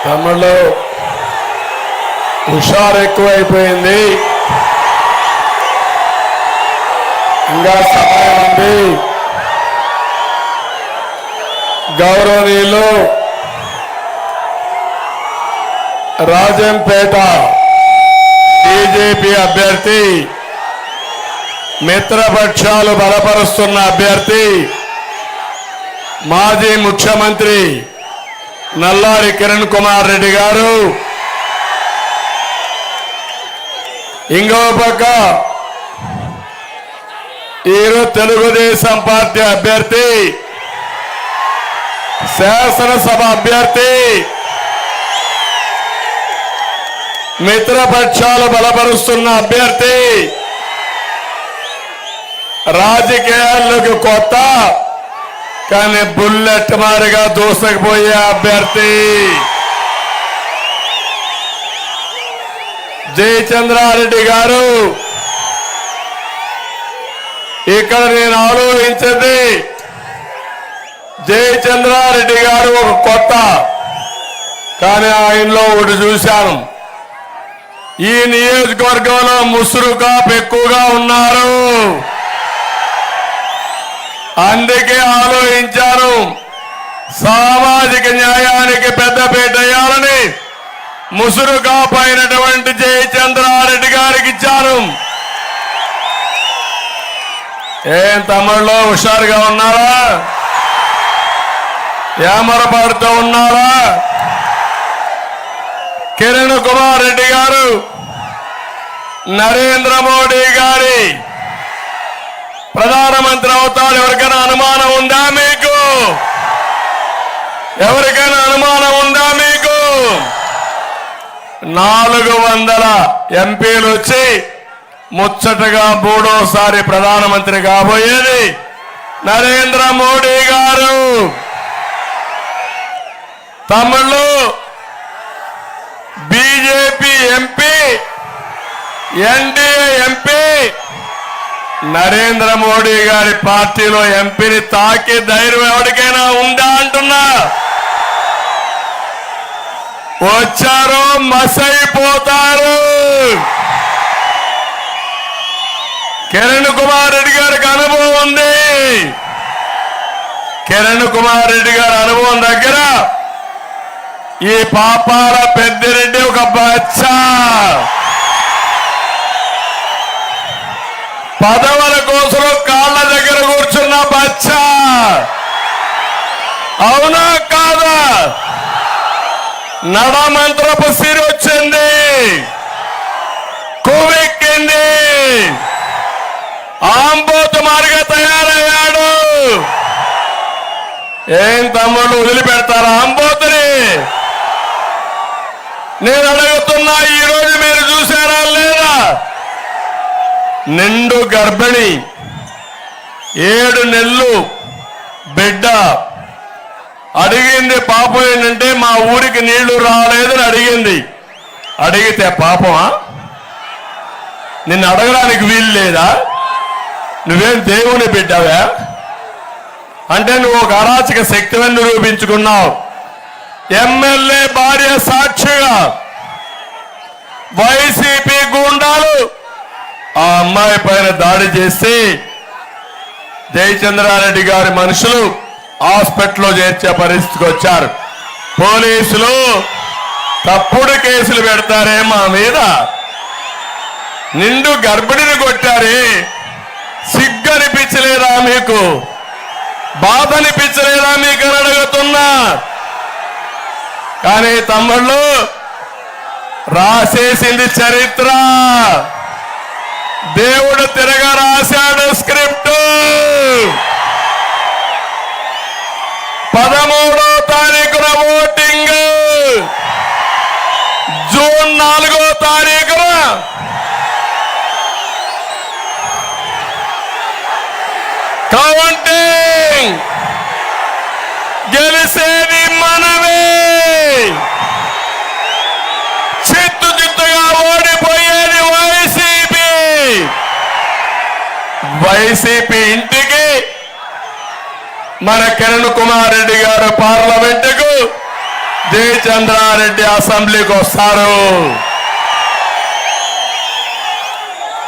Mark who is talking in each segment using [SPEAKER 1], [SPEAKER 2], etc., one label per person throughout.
[SPEAKER 1] తమలో హుషారు ఎక్కువైపోయింది. ఇంకా సమయం ఉంది. గౌరవనీయులు రాజంపేట బీజేపీ అభ్యర్థి, మిత్రపక్షాలు బలపరుస్తున్న అభ్యర్థి, మాజీ ముఖ్యమంత్రి నల్లారి కిరణ్ కుమార్ రెడ్డి గారు, ఇంకో పక్క ఈరోజు తెలుగుదేశం పార్టీ అభ్యర్థి, శాసనసభ అభ్యర్థి, మిత్రపక్షాలు బలపరుస్తున్న అభ్యర్థి, రాజకీయాల్లోకి కొత్త కానీ బుల్లెట్ మారిగా దూసకపోయే అభ్యర్థి జయచంద్రారెడ్డి గారు. ఇక్కడ నేను ఆలోచించింది, జయచంద్రారెడ్డి గారు ఒక కొత్త, కానీ ఆయనలో ఒకటి చూశాను, ఈ నియోజకవర్గంలో ముసురు కాపు ఎక్కువగా ఉన్నారు. అందుకే ఆలోచించాను, సామాజిక న్యాయానికి పెద్దపీట వేయాలని ముసురు కాపు అయినటువంటి జయచంద్రారెడ్డి గారికి ఇచ్చాను. ఏం తమిళలో హుషారుగా ఉన్నారా? ఏమరపాడుతూ ఉన్నారా? కిరణ్ కుమార్ రెడ్డి గారు నరేంద్ర మోడీ గారి ప్రధానమంత్రి అవుతాడు. ఎవరికైనా అనుమానం ఉందా మీకు? ఎవరికైనా అనుమానం ఉందా మీకు? 400 ఎంపీలు వచ్చి ముచ్చటగా మూడోసారి ప్రధానమంత్రి కాబోయేది నరేంద్ర మోడీ గారు. తమిళలో BJP MP, NDA MP, Narendra Modi గారి పార్టీలో ఎంపీని తాకే ధైర్యం ఎవరికైనా ఉందా అంటున్నా. వచ్చారో మసైపోతారు. కిరణ్ కుమార్ రెడ్డి గారికి అనుభవం ఉంది. కిరణ్ కుమార్ రెడ్డి గారి అనుభవం దగ్గర ఈ పాపాల పెద్దిరెడ్డి ఒక బచ్చా, పదవుల కోసం కాళ్ళ దగ్గర కూర్చున్న బచ్చా. అవునా కాదా? నడమంత్రపు సిరి వచ్చింది, కొవ్వెక్కింది, ఆంబోతు మారిగా తయారయ్యాడు. ఏం తమ్ముళ్ళు వదిలిపెడతారా ఆంబోతుని? నేను అడుగుతున్నా, ఈరోజు మీరు చూసారా లేదా? నిండు గర్భిణి, 7 నెలలు బిడ్డ అడిగింది. పాపం ఏంటంటే మా ఊరికి నీళ్లు రాలేదని అడిగింది. అడిగితే పాపమా? నిన్ను అడగడానికి వీలు లేదా? నువ్వేం దేవుని బిడ్డవా? అంటే నువ్వు ఒక అరాచక శక్తిని నిరూపించుకున్నావు. ఎమ్మెల్యే భార్య సాక్షిగా వైసీపీ గూండాలు ఆ అమ్మాయి పైన దాడి చేసి జయచంద్రారెడ్డి గారి మనుషులు హాస్పిటల్లో చేర్చే పరిస్థితికి వచ్చారు. పోలీసులు తప్పుడు కేసులు పెడతారే మా మీద. నిండు గర్భిణిని కొట్టారే, సిగ్గు అనిపించలేదా మీకు? బాధ అనిపించలేదా మీకు అని అడుగుతున్నా. కానీ తమ్ముళ్ళు రాసేసింది చరిత్ర, దేవుడు తిరగ రాశాడు స్క్రిప్ట్. 13వ తారీఖున ఓటింగ్, జూన్ 4వ తారీఖున కౌంటింగ్. గెలిసేది మనమే, చిత్తు చిత్తుగా ఓడిపోయేది వైసీపీ. వైసీపీ ఇంటికి మన కిరణ్ కుమార్ రెడ్డి గారు పార్లమెంటుకు జయచంద్రారెడ్డి అసెంబ్లీకి వస్తారు.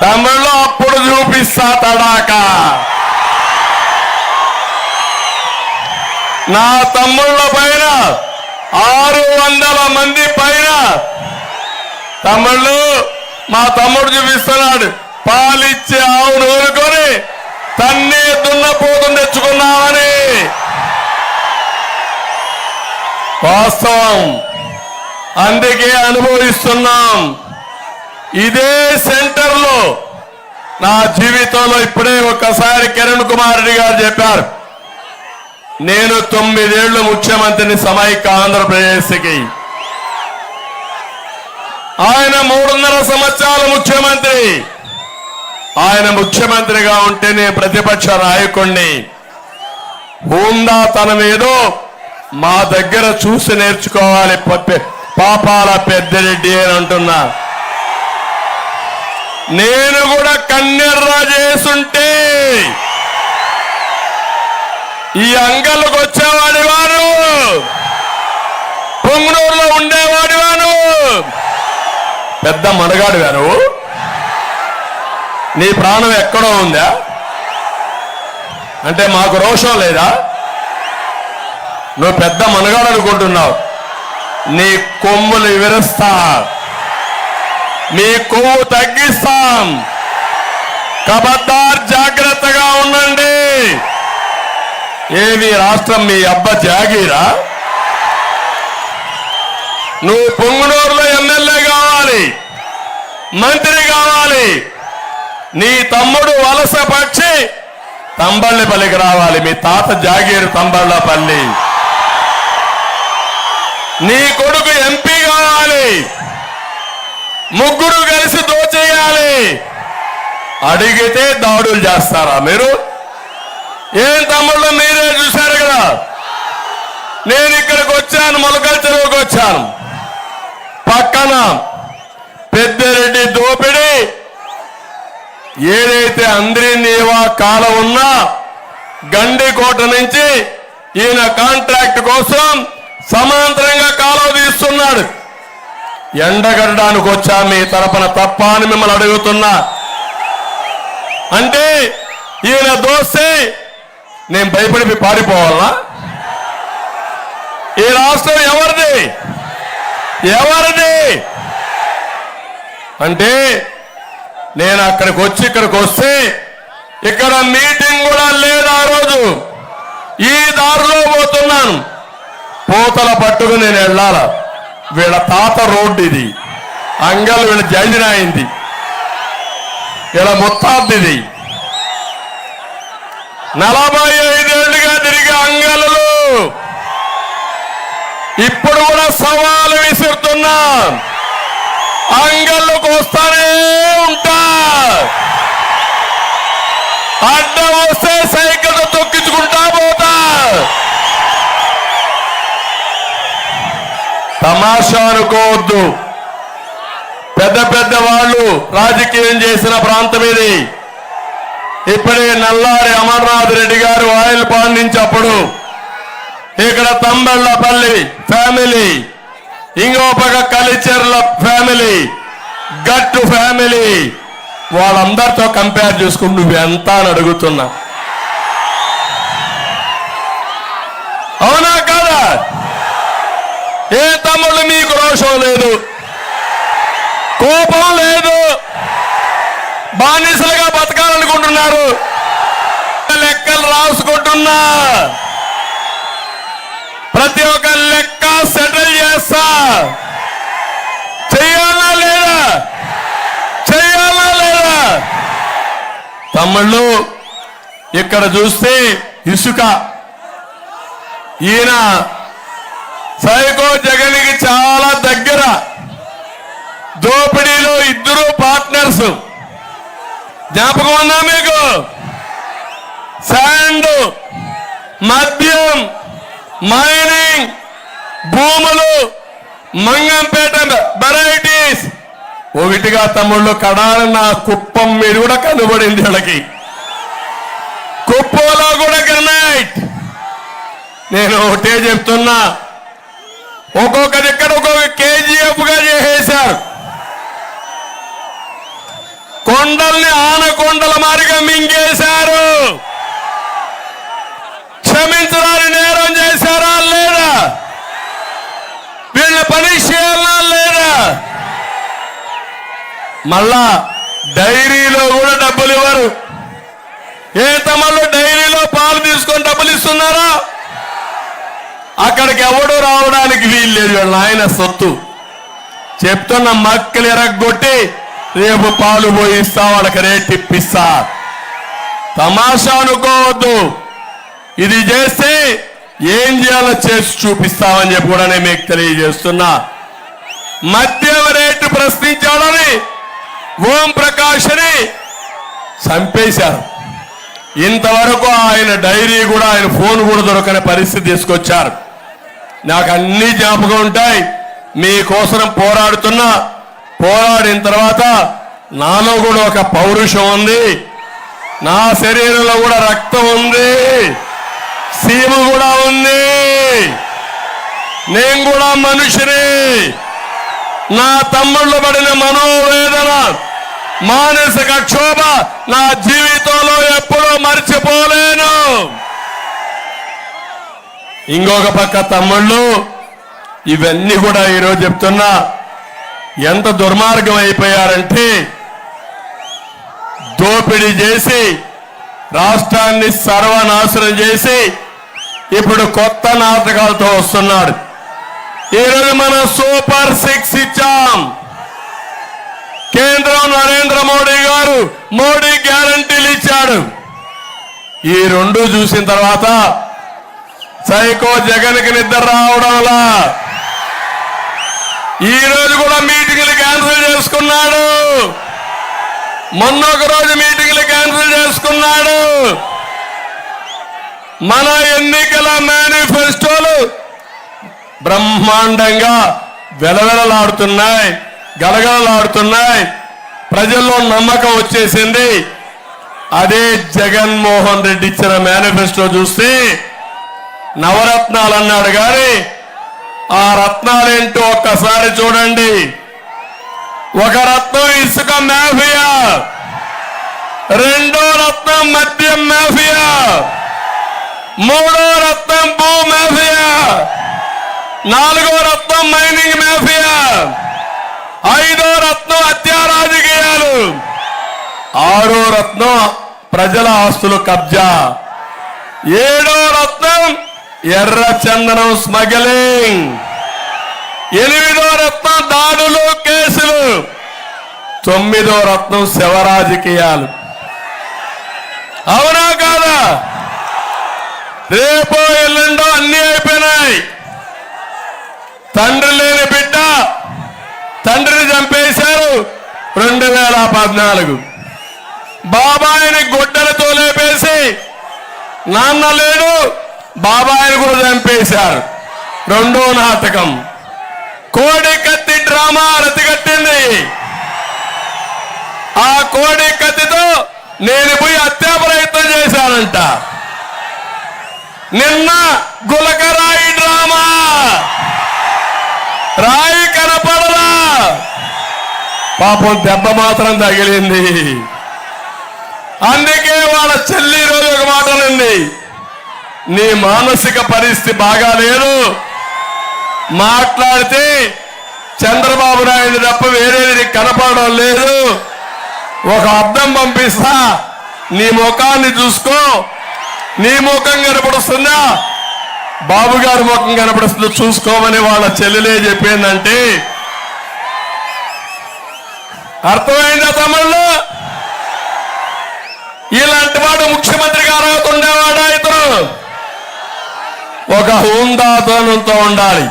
[SPEAKER 1] తమిళ్లో అప్పుడు చూపిస్తా తడాక. నా తమ్ముళ్ళ పైన 600 మంది పైన తమ్ముళ్ళు, మా తమ్ముడు చూపిస్తున్నాడు, పాలిచ్చే ఆవును ఊరుకొని తన్నే దున్నపోతుని తెచ్చుకున్నామని. వాస్తవం, అందుకే అనుభవిస్తున్నాం. ఇదే సెంటర్లో నా జీవితంలో ఇప్పుడే ఒక్కసారి కిరణ్ కుమార్ రెడ్డి గారు చెప్పారు, నేను 9 ఏళ్లు ముఖ్యమంత్రిని సమైక్య ఆంధ్రప్రదేశ్కి. ఆయన 3.5 సంవత్సరాల ముఖ్యమంత్రి. ఆయన ముఖ్యమంత్రిగా ఉంటే నేను ప్రతిపక్ష నాయకుణ్ణి. హుందాతనం ఏదో మా దగ్గర చూసి నేర్చుకోవాలి పాపాల పెద్దిరెడ్డి అని అంటున్నా. నేను కూడా కన్నెర్రా చేసుంటే ఈ అంగళ్ళకు వచ్చేవాడి వారు, పొంగునూరులో ఉండేవాడి వారు. పెద్ద మనగాడు గారు, నీ ప్రాణం ఎక్కడో ఉందా అంటే మాకు రోషం లేదా? నువ్వు పెద్ద మనగాడు అనుకుంటున్నావు. నీ కొమ్ములు విరుస్తా, నీ కొవ్వు తగ్గిస్తాం. కబద్దార్, జాగ్రత్తగా ఉండండి. ఏమి రాష్ట్రం మీ అబ్బ జాగీరా? నువ్వు పొంగునూరులో ఎమ్మెల్యే కావాలి, మంత్రి కావాలి. నీ తమ్ముడు వలస పక్షి తంబళ్ళపల్లికి రావాలి. మీ తాత జాగీరు తంబళ్ళపల్లి. నీ కొడుకు ఎంపీ కావాలి. ముగ్గురు కలిసి దోచేయాలి. అడిగితే దాడులు చేస్తారా మీరు? ఏం తమ్ముళ్ళు, మీరే చూశారు కదా. నేను ఇక్కడికి వచ్చాను, మొలకల చెరువుకి వచ్చాను. పక్కన పెద్దిరెడ్డి దోపిడి, ఏదైతే అంద్రినీవా కాలం ఉన్నా గండికోట నుంచి ఈయన కాంట్రాక్ట్ కోసం సమాంతరంగా కాలువ తీస్తున్నాడు. ఎండగడడానికి వచ్చా మీ తరపున తప్ప అని మిమ్మల్ని అడుగుతున్నా. అంటే ఈయన దోస్తే నేను భయపడి పారిపోవాలా? ఈ రాష్ట్రం ఎవరిది? ఎవరిది అంటే నేను అక్కడికి వస్తే ఇక్కడ మీటింగ్ కూడా లేదు ఆ రోజు. ఈ దారిలో పోతున్నాను, పూతల పట్టుకు నేను వెళ్ళాల. వీళ్ళ తాత రోడ్డు ఇది, అంగల్ వీళ్ళ జైలినాయింది, వీళ్ళ ముత్తాద్దిది. 45 ఏళ్లుగా తిరిగే అంగళ్ళు ఇప్పుడు కూడా సవాలు విసురుతున్నా. అంగళ్ళకు వస్తానే ఉంటా. అడ్డం వస్తే సైకిల్ తొక్కించుకుంటా పోతా. తమాషా అనుకోవద్దు. పెద్ద పెద్ద వాళ్ళు రాజకీయం చేసిన ప్రాంతం ఇది. ఇప్పుడే నల్లారి అమర్నాథ్ రెడ్డి గారు ఆయిల్ పండించప్పుడు ఇక్కడ తంబళ్ళపల్లి ఫ్యామిలీ, ఇంకో పక్క కలిచెర్ల ఫ్యామిలీ, గట్టు ఫ్యామిలీ, వాళ్ళందరితో కంపేర్ చేసుకుని నువ్వెంత అని అడుగుతున్నా. అవునా కదా? ఏ తమ్ముళ్ళు మీకు రోషం లేదు, కోపం లేదు, బానిసలుగా బతకాలనుకుంటున్నారు. లెక్కలు రాసుకుంటున్నా, ప్రతి ఒక్క లెక్క సెటిల్ చేస్తా. చెయ్యాలా లేదా? చెయ్యాలా లేదా? తమ్ముళ్ళు ఇక్కడ చూస్తే ఇసుక, ఈయన సైకో జగన్కి చాలా దగ్గర. దోపిడీలో ఇద్దరు పార్ట్నర్స్, జ్ఞాపకం ఉందా మీకు? శాండ్, మద్యం, మైనింగ్, భూములు, మంగంపేట వెరైటీస్. ఒకటిగా తమ్ముళ్ళు కడాలన్న కుప్పం మీద కూడా కనబడింది వీళ్ళకి. కుప్పంలో కూడా గ్రనైట్. నేను ఒకటే చెప్తున్నా, ఒక్కొక్క దగ్గర ఒక్కొక్క కేజీఎఫ్ గా చేసేశారు. కొండల్ని ఆనకొండల మారిగా మింగేశారు. క్షమించడానికి నేరం చేశారా లేదా? వీళ్ళ పని చేయాలా లేదా? మళ్ళా డైరీలో కూడా డబ్బులు ఇవ్వరు. ఏ తమలో డైరీలో పాలు తీసుకొని డబ్బులు ఇస్తున్నారా? అక్కడికి ఎవడు రావడానికి వీల్లేదు. వీళ్ళ ఆయన సొత్తు చెప్తున్న మక్కలు ఎరగొట్టి రేపు పాలు పోయిస్తా, వాళ్ళకి రేట్ ఇప్పిస్తా. తమాషా అనుకోవద్దు. ఇది చేస్తే ఏం చేయాలో చేసి చూపిస్తామని చెప్పి కూడా నేను మీకు తెలియజేస్తున్నా. మద్యం రేటు ప్రశ్నించాలని ఓం ప్రకాష్ని చంపేశారు. ఇంతవరకు ఆయన డైరీ కూడా, ఆయన ఫోన్ కూడా దొరకని పరిస్థితి తీసుకొచ్చారు. నాకు అన్ని జ్ఞాపకం ఉంటాయి. మీకోసం పోరాడుతున్నా. పోరాడిన తర్వాత నాలో కూడా ఒక పౌరుషం ఉంది. నా శరీరంలో కూడా రక్తం ఉంది, సీమ కూడా ఉంది. నేను కూడా మనిషిని. నా తమ్ముళ్ళు పడిన మనోవేదన, మానసిక క్షోభ నా జీవితంలో ఎప్పుడూ మర్చిపోలేను. ఇంకొక పక్క తమ్ముళ్ళు, ఇవన్నీ కూడా ఈరోజు చెప్తున్నా, ఎంత దుర్మార్గం అయిపోయారంటే దోపిడీ చేసి రాష్ట్రాన్ని సర్వనాశనం చేసి ఇప్పుడు కొత్త నాటకాలతో వస్తున్నాడు. ఈరోజు మనం సూపర్ 6 ఇచ్చాం. కేంద్రం నరేంద్ర మోడీ గారు మోడీ గ్యారంటీలు ఇచ్చాడు. ఈ రెండు చూసిన తర్వాత సైకో జగన్కి నిద్ర రావడంలా ఈ రోజు కూడా మీటింగ్లు క్యాన్సిల్ చేసుకున్నాడు. మొన్న ఒక రోజు మీటింగ్లు క్యాన్సిల్ చేసుకున్నాడు. మన ఎన్నికల మేనిఫెస్టోలు బ్రహ్మాండంగా వెలవెలలాడుతున్నాయి, గలగలలాడుతున్నాయి. ప్రజల్లో నమ్మకం వచ్చేసింది. అదే జగన్మోహన్ రెడ్డి ఇచ్చిన మేనిఫెస్టో చూస్తే నవరత్నాలు అన్నాడు కానీ ఆ రత్నాలేంటో ఒక్కసారి చూడండి. ఒక రత్నం ఇసుక మాఫియా, రెండో రత్నం మద్యం మాఫియా, మూడో రత్నం భూ మాఫియా, నాలుగో రత్నం మైనింగ్ మాఫియా, ఐదో రత్నం హత్యా రాజకీయాలు, ఆరో రత్నం ప్రజల ఆస్తులు కబ్జా, ఏడో రత్నం ఎర్ర చందనం స్మగ్లింగ్, ఎనిమిదో రత్నం దాడులు కేసులు, తొమ్మిదో రత్నం శవ రాజకీయాలు. అవునా కాదా? రేపో ఎల్లుండో అన్ని అయిపోయినాయి. తండ్రి లేని బిడ్డ తండ్రిని చంపేశారు 2014. బాబాయిని గుడ్డలతో లేపేసి నాన్న లేడు బాబాయిని కూడా చంపేశారు. రెండో నాటకం. కోడి కత్తి డ్రామా రతికట్టింది. ఆ కోడి కత్తితో నేను పోయి హత్యా ప్రయత్నం చేశానంట. నిన్న గులకరాయి డ్రామా, రాయి కనపడలా, పాపం దెబ్బ మాత్రం తగిలింది. అందుకే వాళ్ళ చెల్లి రోజు ఒక మాట ఉంది, నీ మానసిక పరిస్థితి బాగా లేదు, మాట్లాడితే చంద్రబాబు నాయుడు తప్ప వేరేది కనపడడం లేదు, ఒక అద్దం పంపిస్తా, నీ ముఖాన్ని చూసుకో, నీ ముఖం కనపడుస్తుందా బాబు గారి ముఖం కనపడుస్తుందో చూసుకోమని వాళ్ళ చెల్లెలే చెప్పిందంటే అర్థమైందా తమిళ్లో? ఇలాంటి వాడు ముఖ్యమంత్రి గారు ఉండేవాడా? ఇతను ఒక హుందాతనంతో ఉండాలి.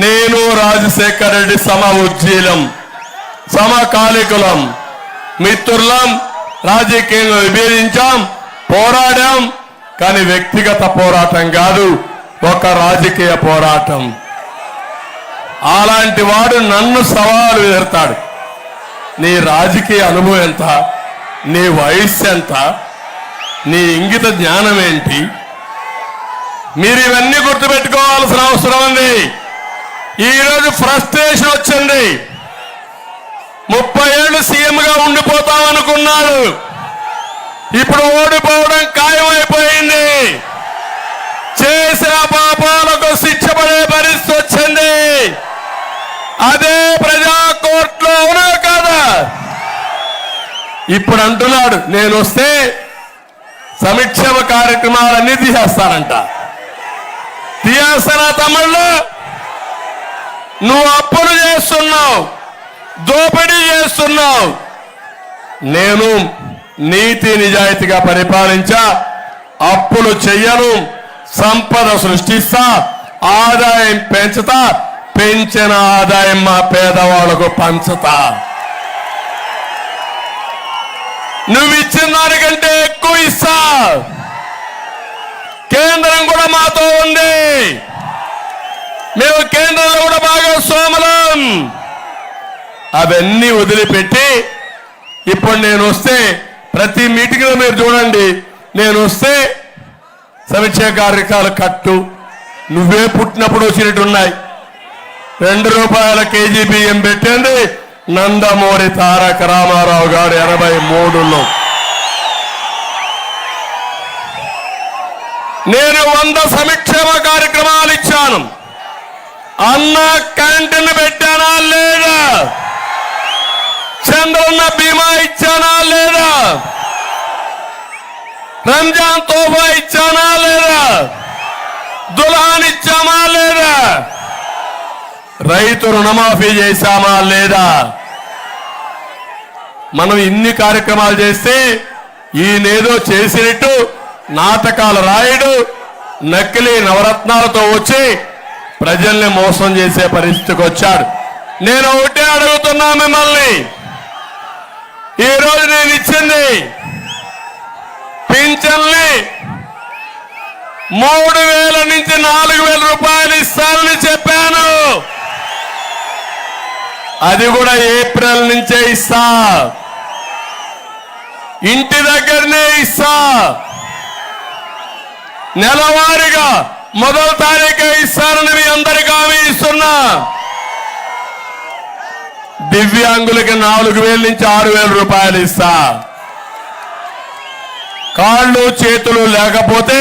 [SPEAKER 1] నేను రాజశేఖర రెడ్డి సమ ఉజ్జీలం, సమకాలికులం, మిత్రులం. రాజకీయంగా విభేదించాం, పోరాడాం, కానీ వ్యక్తిగత పోరాటం కాదు, ఒక రాజకీయ పోరాటం. అలాంటి వాడు నన్ను సవాలు ఎదురుతాడు. నీ రాజకీయ అనుభవం ఎంత, నీ వయస్సు ఎంత, నీ ఇంగిత జ్ఞానం ఏంటి? మీరు ఇవన్నీ గుర్తుపెట్టుకోవాల్సిన అవసరం ఉంది. ఈరోజు ఫ్రస్ట్రేషన్ వచ్చింది. 30 ఏళ్ళు సీఎంగా ఉండిపోతామనుకున్నాడు. ఇప్పుడు ఓడిపోవడం ఖాయమైపోయింది. చేసిన పాపాలకు శిక్ష పడే పరిస్థితి వచ్చింది. అదే ప్రజా కోర్టులో అవునా కదా? ఇప్పుడు అంటున్నాడు, నేను వస్తే సంక్షేమ కార్యక్రమాలన్నీ తీసేస్తానంట. తీసేస్తానా తమ్ముళ్ళు? నువ్వు అప్పులు చేస్తున్నావు, దోపిడీ చేస్తున్నావు. నేను నీతి నిజాయితీగా పరిపాలించా, అప్పులు చెయ్యను, సంపద సృష్టిస్తా, ఆదాయం పెంచుతా, పెంచిన ఆదాయం మా పేదవాళ్లకు పంచుతా. నువ్వు ఇచ్చిన దానికంటే ఎక్కువ ఇస్తా. కేంద్రం కూడా మాతో ఉంది. మేము కేంద్రంలో కూడా భాగస్వాములం. అవన్నీ వదిలిపెట్టి ఇప్పుడు నేను వస్తే ప్రతి మీటింగ్లో మీరు చూడండి, నేను వస్తే సమీక్ష కార్యక్రమాలు కట్టు, నువ్వే పుట్టినప్పుడు వచ్చినట్టున్నాయి. 2 రూపాయల కేజీ బియ్యం పెట్టింది నందమూరి తారక రామారావు గారు 83లో. నేను 100 సంక్షేమ కార్యక్రమాలు ఇచ్చాను. అన్న క్యాంటీన్ పెట్టానా లేదా? చంద్రన్న బీమా ఇచ్చానా లేదా? రంజాన్ తోఫా ఇచ్చానా లేదా? దుల్హాన్ ఇచ్చామా లేదా? రైతు రుణమాఫీ చేశామా లేదా? మనం ఇన్ని కార్యక్రమాలు చేస్తే ఈయనేదో చేసినట్టు నాటకాలు రాయడు, నకిలీ నవరత్నాలతో వచ్చి ప్రజల్ని మోసం చేసే పరిస్థితికి వచ్చాడు. నేను ఒకటే అడుగుతున్నా మిమ్మల్ని, ఈరోజు నేను ఇచ్చింది పింఛన్ని 3000 నుంచి 4000 రూపాయలు ఇస్తానని చెప్పాను. అది కూడా ఏప్రిల్ నుంచే ఇస్తా, ఇంటి దగ్గరనే ఇస్తా. నెలవారీగా 1వ తారీఖు ఇస్తానని మీ అందరికీ హామీ ఇస్తున్నా. దివ్యాంగులకి 4000 నుంచి 6000 రూపాయలు ఇస్తా. కాళ్ళు చేతులు లేకపోతే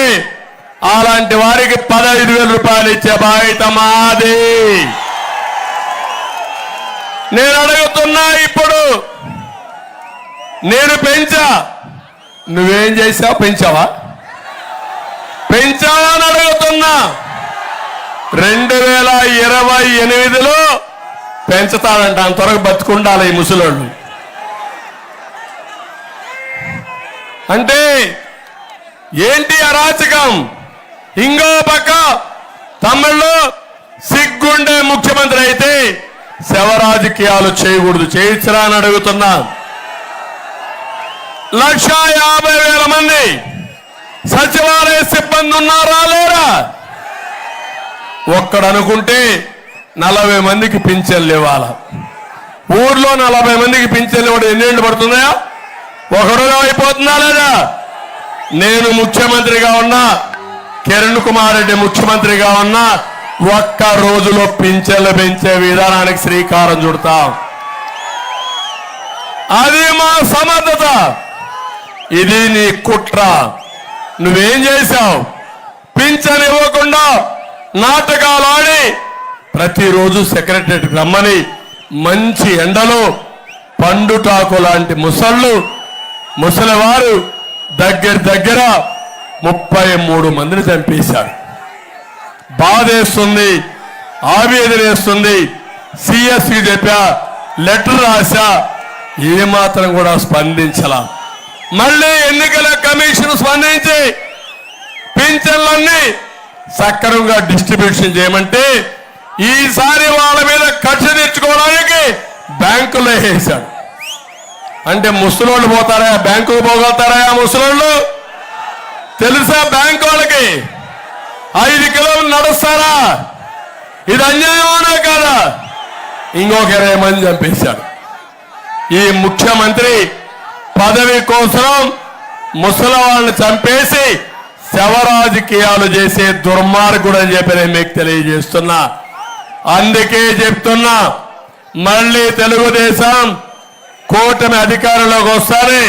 [SPEAKER 1] అలాంటి వారికి 15,000 రూపాయలు ఇచ్చే బాధ్యత మాది. నేను అడుగుతున్నా, ఇప్పుడు నేను పెంచా, నువ్వేం చేశావు? పెంచావా? పెంచావా అని అడుగుతున్నా. 2028లో పెంచుతాడంట. అంతవరకు బతుకుండాలి ఈ ముసలోళ్ళు. అంటే ఏంటి అరాచకం? ఇంకో పక్క తమిళ్లో సిగ్గుండే ముఖ్యమంత్రి అయితే శవ రాజకీయాలు చేయకూడదు. చేయించరా అని అడుగుతున్నా. 150,000 మంది సచివాలయ సిబ్బంది ఉన్నారా లేరా? ఒక్కడనుకుంటే 40 మందికి పింఛన్లు ఇవ్వాల. ఊర్లో 40 మందికి పింఛన్లు ఇవ్వడం ఎన్నేళ్ళు పడుతుందా? 1 రోజు అయిపోతుందా లేదా? నేను ముఖ్యమంత్రిగా ఉన్నా, కిరణ్ కుమార్ రెడ్డి ముఖ్యమంత్రిగా ఉన్నా, ఒక్క రోజులో పింఛన్లు పెంచే విధానానికి శ్రీకారం చుడతాం. అది మా సమర్థత. ఇది నీ కుట్ర. నువ్వేం చేశావు? పింఛన్ ఇవ్వకుండా నాటకాలు ఆడి ప్రతిరోజు సెక్రటరీకి రమ్మని మంచి ఎండలో పండుటాకు లాంటి ముసలివారు దగ్గర 33 మందిని చంపేశారు. బాధేస్తుంది, ఆవేదన వేస్తుంది. సిఎస్కి చెప్పా, లెటర్ రాశా, ఏమాత్రం కూడా స్పందించలా. మళ్ళీ ఎన్నికల కమిషన్ స్పందించి పింఛన్లన్నీ సక్రమంగా డిస్ట్రిబ్యూషన్ చేయమంటే ఈసారి వాళ్ళ మీద కక్ష తెచ్చుకోవడానికి బ్యాంకులో వేసాడు. అంటే ముసలోళ్ళు పోతారా? బ్యాంకుకు పోగలుగుతారా ముసలోళ్ళు? తెలుసా బ్యాంకు వాళ్ళకి? 5 కిలోమీటర్లు నడుస్తారా? ఇది అన్యాయమా కాదా? ఇంకొక 20 మంది చంపేశాడు. ఈ ముఖ్యమంత్రి పదవి కోసం ముసలి వాళ్ళని చంపేసి శవ రాజకీయాలు చేసే దుర్మార్గుడు అని చెప్పి నేను మీకు తెలియజేస్తున్నా. అందుకే చెప్తున్నా, మళ్ళీ తెలుగుదేశం కూటమి అధికారంలోకి వస్తానే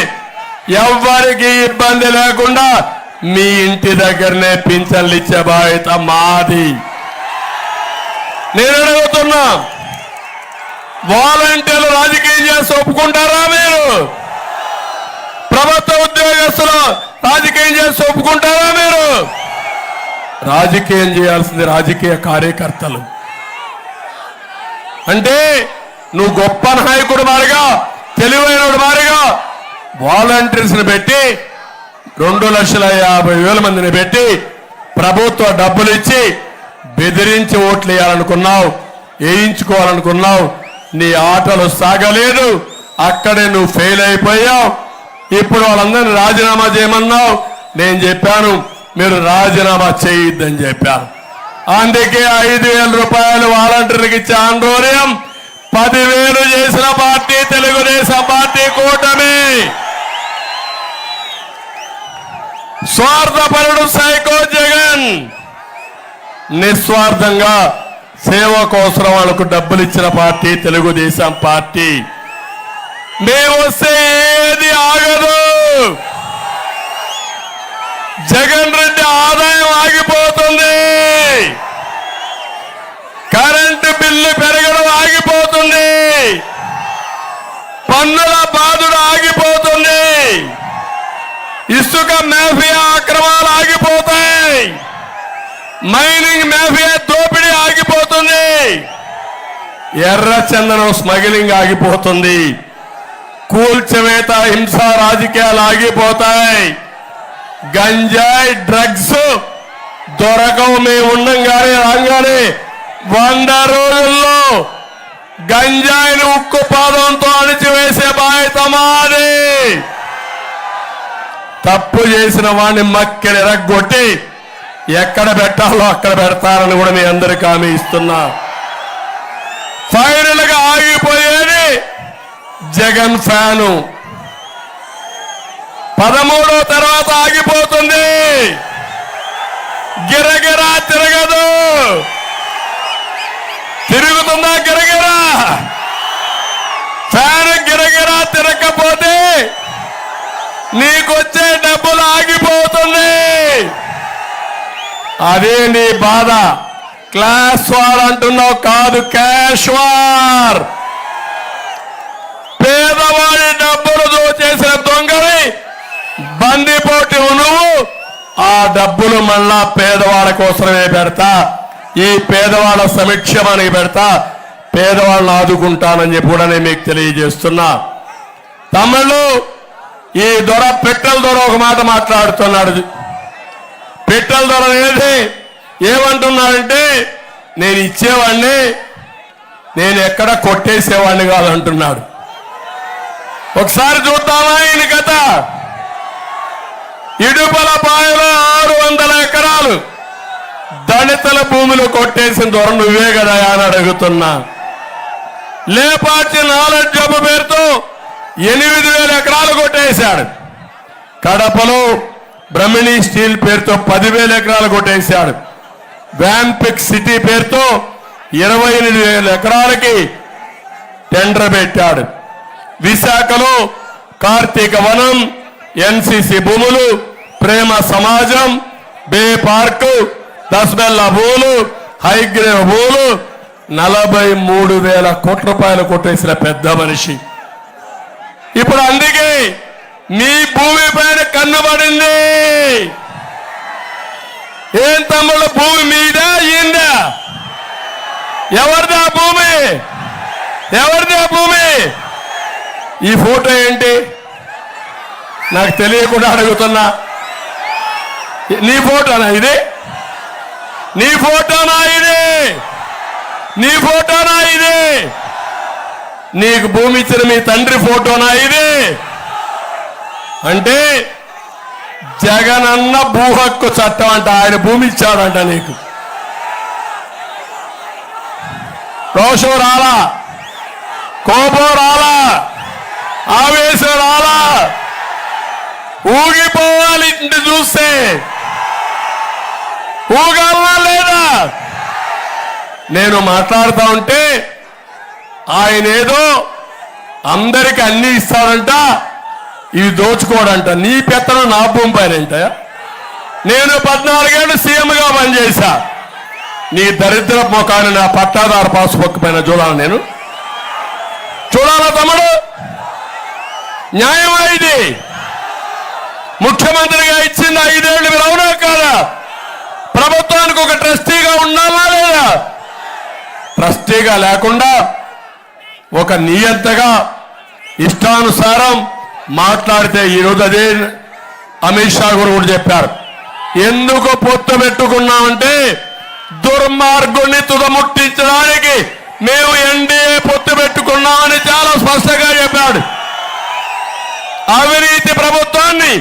[SPEAKER 1] ఎవ్వరికి ఇబ్బంది లేకుండా మీ ఇంటి దగ్గరనే పింఛన్లు ఇచ్చే బాధ్యత మాది. నేను అడుగుతున్నా, వాలంటీర్లు రాజకీయం చేసి ఒప్పుకుంటారా? మీరు ప్రభుత్వ ఉద్యోగస్తులు రాజకీయం చేసి ఒప్పుకుంటారా? మీరు రాజకీయం చేయాల్సింది రాజకీయ కార్యకర్తలు. అంటే నువ్వు గొప్ప నాయకుడు మారిగా, తెలివైనడు మారిగా వాలంటీర్స్ ని పెట్టి 2,50,000 మందిని పెట్టి ప్రభుత్వ డబ్బులు ఇచ్చి బెదిరించి ఓట్లు వేయాలనుకున్నావు, వేయించుకోవాలనుకున్నావు. నీ ఆటలు సాగలేదు. అక్కడే నువ్వు ఫెయిల్ అయిపోయావు. ఇప్పుడు వాళ్ళందరినీ రాజీనామా చేయమన్నావు. నేను చెప్పాను మీరు రాజీనామా చేయొద్దని చెప్పాను. అందుకే 5,000 రూపాయలు వాలంటీర్లకు ఇచ్చే ఆందోళన 10,000 చేసిన పార్టీ తెలుగుదేశం పార్టీ కూటమి. స్వార్థపరుడు సైకో జగన్ నిస్వార్థంగా సేవ కోసం వాళ్ళకు డబ్బులు ఇచ్చిన పార్టీ తెలుగుదేశం పార్టీ. మేము వస్తే ఏది ఆగదు. జగన్ రెడ్డి ఆదాయం ఆగిపోతుంది, కరెంటు బిల్లు పెరగడం ఆగిపోతుంది, పన్నుల బాధుడు ఆగిపోతుంది, ఇసుక మాఫియా అక్రమాలు ఆగిపోతాయి, మైనింగ్ మాఫియా దోపిడీ ఆగిపోతుంది, ఎర్ర చందనం స్మగ్లింగ్ ఆగిపోతుంది, కూల్చివేత హింస రాజకీయాలు ఆగిపోతాయి, గంజాయి డ్రగ్స్ దొరకవు. మేము ఉండంగానే రాగానే 100 రోజుల్లో గంజాయిని ఉక్కు పాదంతో అణిచివేసే బాధ్యత మాది. తప్పు చేసిన వాడిని మక్కెలు ఎరగొట్టి ఎక్కడ పెట్టాలో అక్కడ పెడతారని కూడా మీ అందరికీ హామీ ఇస్తున్నా. ఫైనల్ గా ఆగిపోయేది జగన్ ఫ్యాను. 13 తర్వాత ఆగిపోతుంది. గిరగిరా తిరగదు. తిరుగుతుందా గిరగిరా? ఫ్యాన్ గిరగిరా తిరగకపోతే నీకొచ్చే డబ్బులు ఆగిపోతుంది. అదే నీ బాధ. క్లాస్ వార్ అంటున్నావు కాదు, క్యాష్ వార్. పేదవాడి డబ్బులు దోచేసిన దొంగవి బందిపోటు నువ్వు. ఆ డబ్బులు మళ్ళా పేదవాళ్ళ కోసమే పెడతా, ఈ పేదవాళ్ళ సమక్షమానికి పెడతా, పేదవాళ్ళని ఆదుకుంటానని చెప్పి కూడా నేను మీకు తెలియజేస్తున్నా. తమిళు ఈ దొర పెట్టెల దొర ఒక మాట మాట్లాడుతున్నాడు. పెట్టెల దొర అనేది ఏమంటున్నాడంటే, నేను ఇచ్చేవాడిని, నేను ఎక్కడ కొట్టేసేవాడిని కాదంటున్నాడు. ఒకసారి చూద్దామా ఈయన కథ. ఇడుపలపాయలో 600 ఎకరాలు దళితుల భూములు కొట్టేసిన దొర నువ్వే కదా అని అడుగుతున్నా. లేపాటి నాలెడ్జ్ జబ్బు పేరుతో 8,000 ఎకరాలు కొట్టేశాడు. కడపలో బ్రహ్మిణి స్టీల్ పేరుతో 10,000 ఎకరాలు కొట్టేశాడు. వ్యాంపిక్ సిటీ పేరుతో 28,000 ఎకరాలకి టెండర్ పెట్టాడు. విశాఖలో కార్తీక వనం, ఎన్సిసి భూములు, ప్రేమ సమాజం, బే పార్కు, దస్బెల్ల భూములు, హైగ్రేవ్ భూములు 43,000 కోట్ల రూపాయలు కొట్టేసిన పెద్ద మనిషి. ఇప్పుడు అందుకే మీ భూమి పైన కన్నుబడింది. ఏం తమ్ముడు, భూమి మీదా ఈందా? ఎవరిదా భూమి? ఎవరిదా భూమి? ఈ ఫోటో ఏంటి నాకు తెలియకుండా అడుగుతున్నా. నీ ఫోటోనా ఇది? నీ ఫోటోనా ఇది? నీ ఫోటోనా ఇది? నీకు భూమి ఇచ్చిన మీ తండ్రి ఫోటోనా ఇది? అంటే జగనన్న భూ హక్కు చట్టం అంట, ఆయన భూమి ఇచ్చాడంట నీకు. రోషం రాలా, కోపం రాలా, ఆవేశం రాలా, ఊగిపోవాలి ఇంటి చూస్తే. ఊగాలా లేదా? నేను మాట్లాడుతూ ఉంటే ఆయన ఏదో అందరికి అన్ని ఇస్తాడంట, ఇవి దోచుకోడంట. నీ పెత్తనం నా భూమి పైనంట. నేను 14 ఏళ్ళు సీఎంగా పనిచేశా. నీ దరిద్ర ముఖాన్ని నా పట్టాదారు పాస్బుక్ పైన చూడాలి. నేను చూడాలా తమ్ముడు? న్యాయమా ఇది? ముఖ్యమంత్రిగా ఇచ్చింది 5 ఏళ్ళు, మీరు అవునా కాదా? ప్రభుత్వానికి ఒక ట్రస్టీగా ఉండాలా లేదా? ట్రస్టీగా లేకుండా ఒక నియంతగా ఇష్టానుసారం మాట్లాడితే ఈరోజు అదే అమిత్ షా కూడా చెప్పారు. ఎందుకు పొత్తు పెట్టుకున్నామంటే దుర్మార్గుణ్ణి తుదముట్టించడానికి మేము ఎన్డీఏ పొత్తు పెట్టుకున్నామని చాలా స్పష్టంగా చెప్పాడు. అవినీతి ప్రభుత్వాన్ని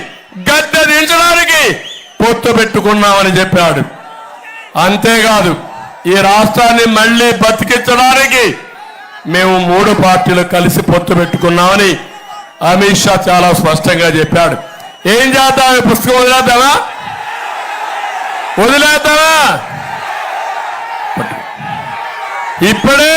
[SPEAKER 1] గద్దె దించడానికి పొత్తు పెట్టుకున్నామని చెప్పాడు. అంతేకాదు ఈ రాష్ట్రాన్ని మళ్లీ బతికించడానికి మేము 3 పార్టీలు కలిసి పొత్తు పెట్టుకున్నామని అమిత్ షా చాలా స్పష్టంగా చెప్పాడు. ఏం చేద్దాం? పుస్తకం వదిలేద్దామా? వదిలేద్దామా? ఇప్పుడే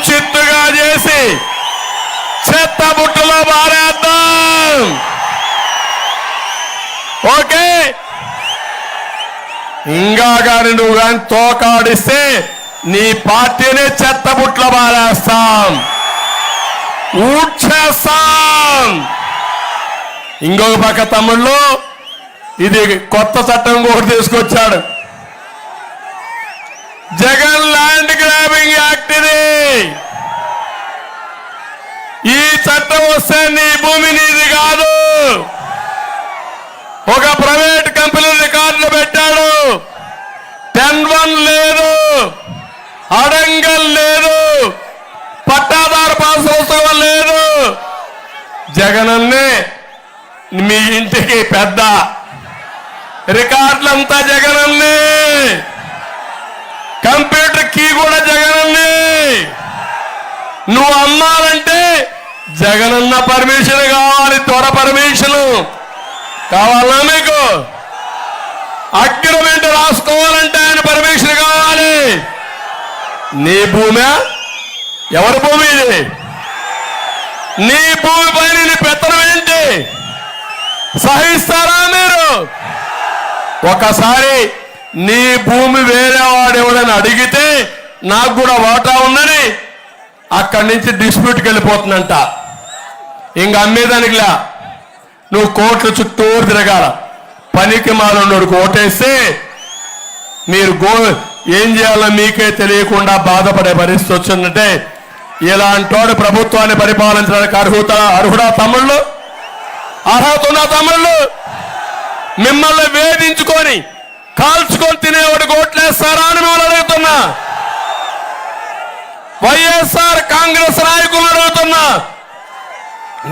[SPEAKER 1] చిత్తుగా చేసి చెత్త బుట్టలో మారేద్దాం. ఓకే, ఇంకా కానీ నువ్వు కానీ తోకాడిస్తే నీ పార్టీని చెత్త బుట్టలో మారేస్తాం, ఊడ్చేస్తాం. ఇంకొక పక్క తమ్ముళ్ళు ఇది కొత్త చట్టం కూడా తీసుకొచ్చాడు. జగన్ ల్యాండ్ గ్రాబింగ్ యాక్ట్ ఇది. ఈ చట్టం వస్తే నీ భూమి నీది కాదు. ఒక ప్రైవేట్ కంపెనీ రికార్డులు పెట్టాడు. 10-1 లేదు, అడంగల్ లేదు, పట్టాదారు పాస్ పుస్తకం లేదు. జగనన్నే మీ ఇంటికి పెద్ద, రికార్డులంతా జగనన్నే, కంప్యూటర్ కీ కూడా జగనన్నే. నువ్వు అమ్మాలంటే జగనన్న పర్మిషన్ కావాలి, త్వర పర్మిషన్ కావాలా మీకు? అగ్రిమెంట్ రాసుకోవాలంటే ఆయన పర్మిషన్ కావాలి. నీ భూమి ఎవరి భూమి ఇది? నీ భూమి పైన నీ పెత్తనం ఏంటి? సహిస్తారా మీరు? ఒకసారి నీ భూమి వేరే వాడు ఎవడని అడిగితే నాకు కూడా వాటా ఉందని అక్కడి నుంచి డిస్ప్యూట్కి వెళ్ళిపోతుందంట. ఇంక అమ్మేదానికిలా నువ్వు కోట్ల చుట్టూరు తిరగాల. పనికి మాలోకి ఓటేస్తే మీరు ఏం చేయాలో మీకే తెలియకుండా బాధపడే పరిస్థితి వచ్చిందంటే ఇలాంటోడు ప్రభుత్వాన్ని పరిపాలించడానికి అర్హుడా తమ్ముళ్ళు? అర్హత ఉన్న తమ్ముళ్ళు? మిమ్మల్ని వేధించుకొని కాల్చుకొని తినేవాడు ఓట్లేస్తారా అని మిమ్మల్ని అడుగుతున్నా. వైఎస్ఆర్ కాంగ్రెస్ నాయకులు అడుగుతున్నా.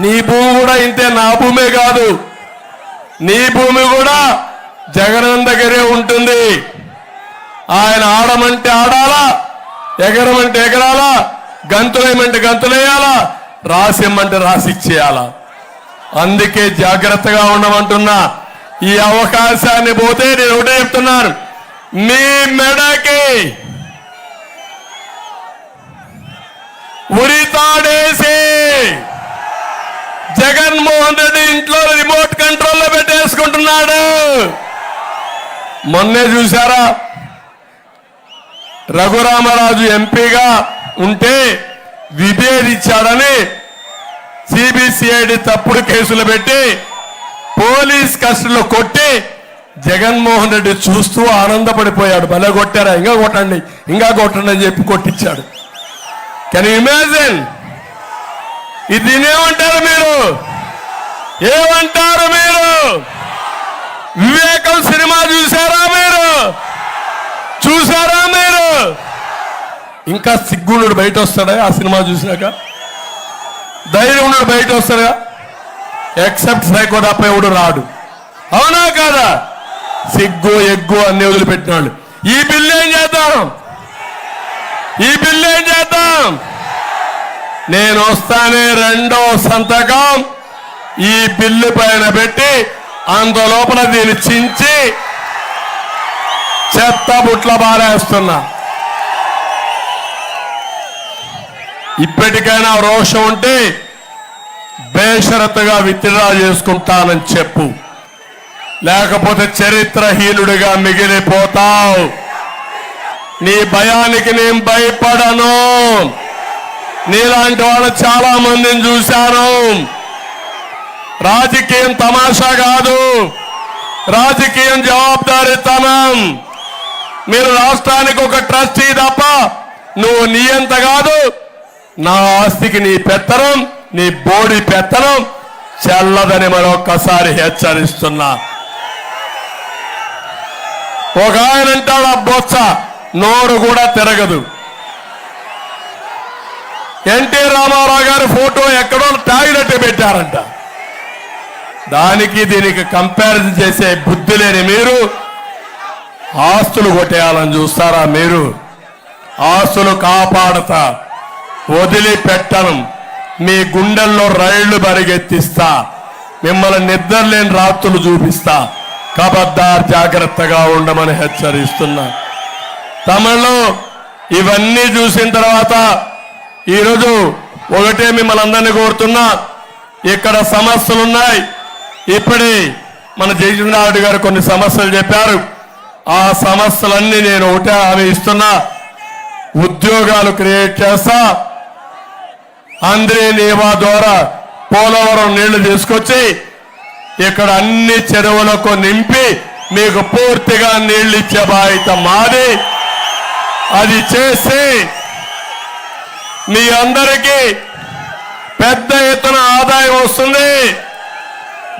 [SPEAKER 1] నీ భూమి కూడా ఇంతే, నా భూమే కాదు. నీ భూమి కూడా జగన్ దగ్గరే ఉంటుంది. ఆయన ఆడమంటే ఆడాలా, ఎగరమంటే ఎగరాలా, గంతులేయమంటే గంతులేయాలా, రాసిమ్మంటే రాసిచ్చేయాలా. అందుకే జాగ్రత్తగా ఉండమంటున్నా. ఈ అవకాశాన్ని పోతే నేను ఒకటే చెప్తున్నాను, మీ మెడకి ఉరితాడేసి జగన్మోహన్ రెడ్డి ఇంట్లో రిమోట్ కంట్రోల్లో పెట్టేసుకుంటున్నాడు. మొన్నే చూసారా, రఘురామరాజు ఎంపీగా ఉంటే విభేదించాడని సిబిసిఐడి తప్పుడు కేసులు పెట్టి పోలీస్ కస్టడీలో కొట్టి జగన్మోహన్ రెడ్డి చూస్తూ ఆనందపడిపోయాడు. భలే కొట్టారా, ఇంకా కొట్టండి ఇంకా కొట్టండి అని చెప్పి కొట్టించాడు. Can you imagine? ఇది ఏమంటారు మీరు? ఏమంటారు మీరు? వివేకం సినిమా చూసారా మీరు? చూసారా మీరు? ఇంకా సిగ్గునుడు బయట వస్తాడా ఆ సినిమా చూసినాక? ధైర్యం ఉన్నాడు బయట వస్తాడా? ఎక్సెప్ట్ సైకో తప్ప ఎవడు రాడు. అవునా కాదా? సిగ్గు ఎగ్గు అన్ని వదిలిపెట్టినాడు. ఈ బిల్లు ఏం చేద్దాం? ఈ బిల్లు ఏం చేద్దాం? నేను వస్తానే రెండో సంతకం ఈ బిల్లు పైన పెట్టి అందులోపల దీన్ని చించి చెత్త బుట్ల బారేస్తున్నా. ఇప్పటికైనా రోషం ఉంటే బేషరతుగా విత్డ్రా చేసుకుంటానని చెప్పు, లేకపోతే చరిత్రహీనుడిగా మిగిలిపోతావు. నీ భయానికి నేను భయపడను. నీలాంటి వాళ్ళు చాలా మందిని చూశాను. రాజకీయం తమాషా కాదు, రాజకీయం జవాబుదారీతనం. మీరు రాష్ట్రానికి ఒక ట్రస్టీ తప్ప నువ్వు నియంత కాదు. నా ఆస్తికి నీ పెత్తనం, నీ బోడి పెత్తనం చెల్లదని మరొక్కసారి హెచ్చరిస్తున్నా. ఒక ఆయన అంటాడు, ఆ బొత్స నోరు కూడా తిరగదు. ఎన్టీ రామారావు గారి ఫోటో ఎక్కడో టాయిలెట్ పెట్టారంట. దానికి దీనికి కంపారిజన్ చేసే బుద్ధి లేని మీరు ఆస్తులు కొట్టేయాలని చూస్తారా? మీరు ఆస్తులు కాపాడతా, వదిలిపెట్టను. మీ గుండెల్లో రైళ్లు పరిగెత్తిస్తా, మిమ్మల్ని నిద్రలేని రాత్రులు చూపిస్తా. కబద్దార్, జాగ్రత్తగా ఉండమని హెచ్చరిస్తున్నా. తమిళలో ఇవన్నీ చూసిన తర్వాత ఈరోజు ఒకటే మిమ్మల్ని అందరినీ కోరుతున్నా, ఇక్కడ సమస్యలున్నాయి. ఇప్పుడే మన జయచంద్రారెడ్డి గారు కొన్ని సమస్యలు చెప్పారు. ఆ సమస్యలన్నీ నేను ఒకటే హామీ ఇస్తున్నా, ఉద్యోగాలు క్రియేట్ చేస్తా. అంద్రే నీవా ద్వారా పోలవరం నీళ్లు తీసుకొచ్చి ఇక్కడ అన్ని చెరువులకు నింపి మీకు పూర్తిగా నీళ్లు ఇచ్చే బాధ్యత మాది. అది చేసి మీ అందరికీ పెద్ద ఎత్తున ఆదాయం వస్తుంది.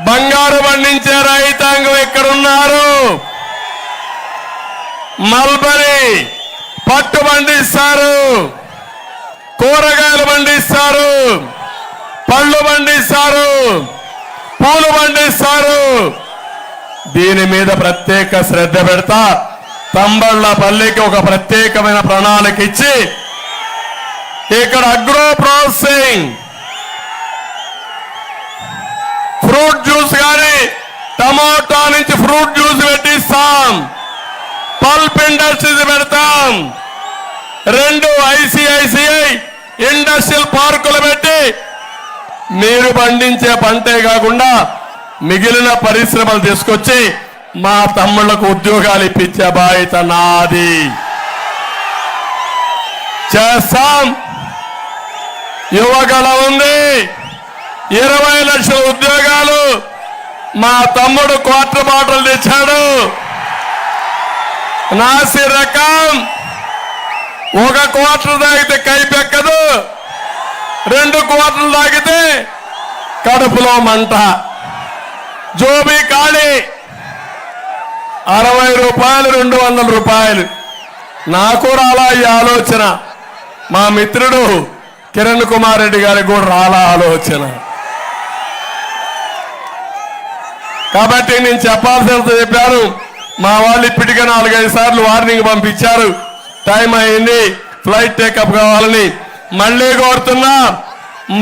[SPEAKER 1] బంగారు పండించే రైతాంగం ఎక్కడున్నారు? మల్బరీ పట్టు పండిస్తారు, కూరగాయలు పండిస్తారు, పళ్ళు పండిస్తారు, పూలు పండిస్తారు. దీని మీద ప్రత్యేక శ్రద్ధ పెడతా. తంబళ్లపల్లికి ఒక ప్రత్యేకమైన ప్రణాళిక ఇచ్చి ఇక్కడ అగ్రో ప్రాసెసింగ్, ఫ్రూట్ జ్యూస్ కానీ టమాటా నుంచి ఫ్రూట్ జ్యూస్ పెట్టిస్తాం. పల్ప్ ఇండస్ట్రీస్ పెడతాం. 2 ICICI ఇండస్ట్రియల్ పార్కులు పెట్టి మీరు పండించే పంటే కాకుండా మిగిలిన పరిశ్రమలు తీసుకొచ్చి మా తమ్ముళ్లకు ఉద్యోగాలు ఇప్పించే బాధ్యత నాది. చేస్తాం. యువగళ ఉంది, 20 లక్షల ఉద్యోగాలు. మా తమ్ముడు క్వార్టర్ బాటిల్ తెచ్చాడు. నాసి రకం. ఒక క్వార్టర్ తాగితే కైపెక్కదు, 2 క్వార్టర్లు తాగితే కడుపులో మంట. జోబీ ఖాళీ. 60 రూపాయలు, 200 రూపాయలు. నాకు రాలా ఈ ఆలోచన. మా మిత్రుడు కిరణ్ కుమార్ రెడ్డి గారికి కూడా రాలా ఆలోచన. కాబట్టి నేను చెప్పాల్సినంత చెప్పాను. మా వాళ్ళు ఇప్పటికే 4-5 సార్లు వార్నింగ్ పంపించారు. టైం అయింది, ఫ్లైట్ టేకప్ కావాలని. మళ్ళీ కోరుతున్నా,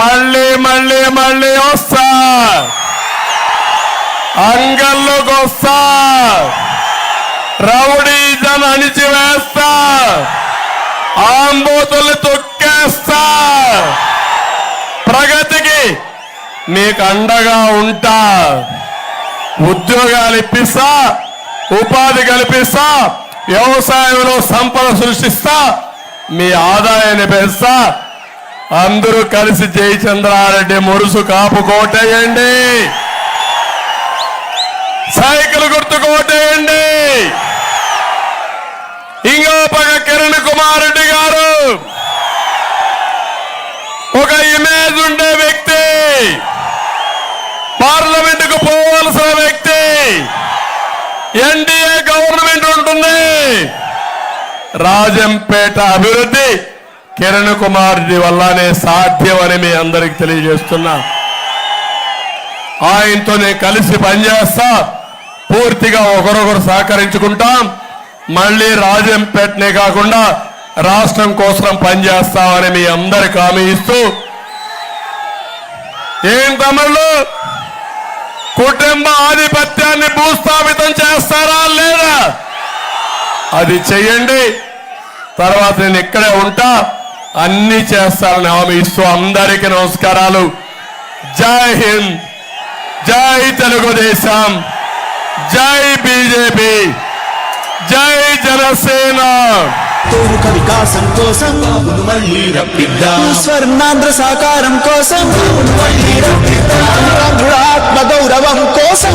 [SPEAKER 1] మళ్ళీ మళ్ళీ మళ్ళీ వస్తా, అంగల్లోకి వస్తా, రౌడీజం అణిచివేస్తా, ఆంబోతుల్ని తొక్కేస్తా, ప్రగతికి మీకు అండగా ఉంటా, ఉద్యోగాలు ఇప్పిస్తా, ఉపాధి కల్పిస్తా, వ్యవసాయంలో సంపద సృష్టిస్తా, మీ ఆదాయాన్ని పెంచుతా. అందరూ కలిసి జయచంద్రారెడ్డి మురుసు కాపు కోటేయండి, సైకిల్ గుర్తు కోటేయండి. ఇంకో పక్క కిరణ్ కుమార్ రెడ్డి గారు ఒక ఇమేజ్ ఉండే వ్యక్తి, పార్లమెంటుకు పోవలసిన వ్యక్తి. ఎన్డీఏ గవర్నమెంట్ ఉంటుంది. రాజంపేట అభివృద్ధి కిరణ్ కుమార్ రెడ్డి వల్లనే సాధ్యమని మీ అందరికి తెలియజేస్తున్నా. ఆయనతో నేను కలిసి పనిచేస్తా. పూర్తిగా ఒకరొకరు సహకరించుకుంటాం. మళ్ళీ రాజంపేటనే కాకుండా రాష్ట్రం కోసం పనిచేస్తామని మీ అందరికి హామీ ఇస్తూ, ఏం తమ్ముళ్ళు కుటుంబ ఆధిపత్యాన్ని భూస్థాపితం చేస్తారా లేదా? అది చెయ్యండి. తర్వాత నేను ఇక్కడే ఉంటా, అన్ని చేస్తారని హామీ ఇస్తూ అందరికీ నమస్కారాలు. జై హింద్, జై తెలుగుదేశం, జై బీజేపీ, జై జనసేన.
[SPEAKER 2] తోముఖ వికాసం కోసం స్వర్ణాంధ్ర సాకారం కోసం ఆత్మ గౌరవం కోసం